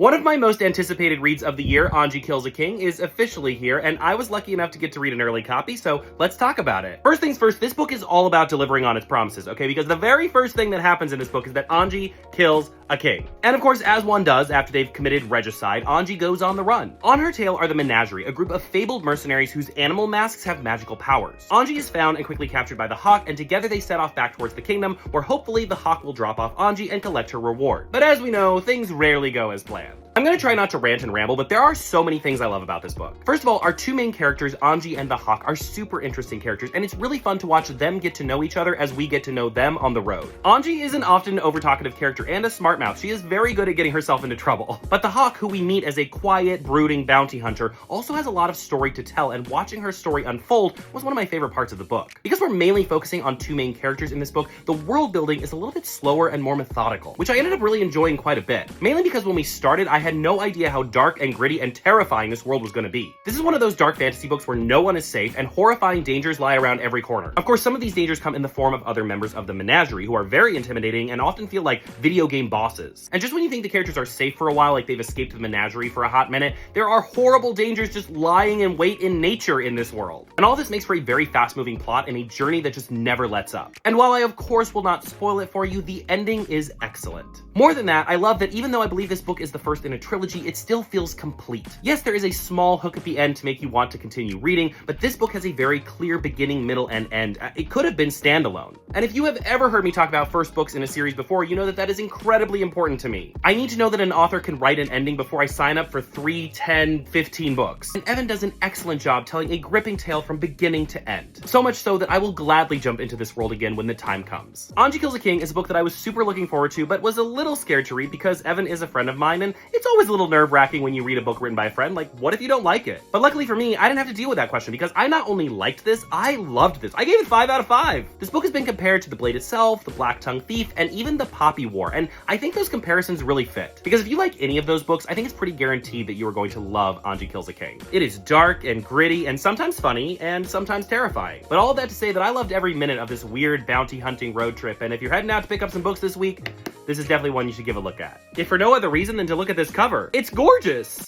One of my most anticipated reads of the year, Anji Kills a King, is officially here, and I was lucky enough to get to read an early copy, so let's talk about it. First things first, this book is all about delivering on its promises, okay? Because the very first thing that happens in this book is that Anji kills a king. And of course, as one does after they've committed regicide, Anji goes on the run. On her tail are the Menagerie, a group of fabled mercenaries whose animal masks have magical powers. Anji is found and quickly captured by the Hawk, and together they set off back towards the kingdom, where hopefully the Hawk will drop off Anji and collect her reward. But as we know, things rarely go as planned. I'm gonna try not to rant and ramble, but there are so many things I love about this book. First of all, our two main characters, Anji and the Hawk, are super interesting characters, and it's really fun to watch them get to know each other as we get to know them on the road. Anji is an often over-talkative character and a smart mouth. She is very good at getting herself into trouble. But the Hawk, who we meet as a quiet, brooding bounty hunter, also has a lot of story to tell, and watching her story unfold was one of my favorite parts of the book. Because we're mainly focusing on two main characters in this book, the world building is a little bit slower and more methodical, which I ended up really enjoying quite a bit. Mainly because when we started, I had no idea how dark and gritty and terrifying this world was going to be. This is one of those dark fantasy books where no one is safe and horrifying dangers lie around every corner. Of course, some of these dangers come in the form of other members of the Menagerie who are very intimidating and often feel like video game bosses. And just when you think the characters are safe for a while, like they've escaped the Menagerie for a hot minute, there are horrible dangers just lying in wait in nature in this world. And all this makes for a very fast-moving plot and a journey that just never lets up. And while I of course will not spoil it for you, the ending is excellent. More than that, I love that even though I believe this book is the first in a trilogy, it still feels complete. Yes, there is a small hook at the end to make you want to continue reading, but this book has a very clear beginning, middle, and end. It could have been standalone. And if you have ever heard me talk about first books in a series before, you know that that is incredibly important to me. I need to know that an author can write an ending before I sign up for 3, 10, 15 books. And Evan does an excellent job telling a gripping tale from beginning to end. So much so that I will gladly jump into this world again when the time comes. Anji Kills a King is a book that I was super looking forward to, but was a little scared to read because Evan is a friend of mine, and it's always a little nerve-wracking when you read a book written by a friend. Like, what if you don't like it? But luckily for me, I didn't have to deal with that question because I not only liked this, I loved this. I gave it 5 out of 5. This book has been compared to The Blade itself, The Black-Tongued Thief, and even The Poppy War, and I think those comparisons really fit. Because if you like any of those books, I think it's pretty guaranteed that you are going to love Anji Kills a King. It is dark and gritty and sometimes funny and sometimes terrifying. But all of that to say that I loved every minute of this weird bounty hunting road trip, and if you're heading out to pick up some books this week, this is definitely one you should give a look at. If for no other reason than to look at this cover. It's gorgeous!